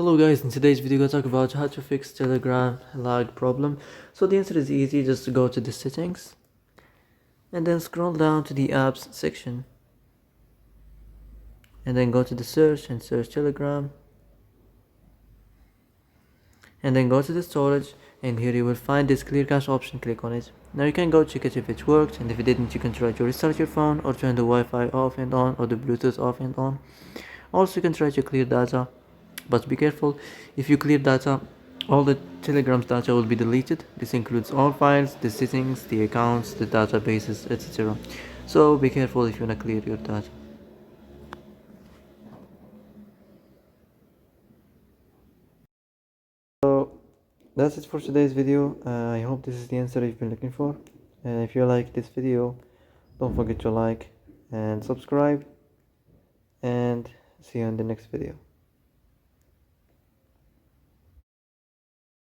Hello guys, in today's video we're going to talk about how to fix Telegram lag problem. So the answer is easy, just go to the settings and then scroll down to the apps section and then go to the search and search Telegram and then go to the storage, and here you will find this clear cache option. Click on it. Now you can go check it if it worked, and if it didn't you can try to restart your phone or turn the Wi-Fi off and on or the Bluetooth off and on. Also you can try to clear data, but be careful. If you clear data, all the Telegram's data will be deleted. This includes all files, the settings, the accounts, the databases, etc. So be careful if you want to clear your data. So that's it for today's video. I hope this is the answer you've been looking for. And if you like this video, don't forget to like and subscribe, and see you in the next video.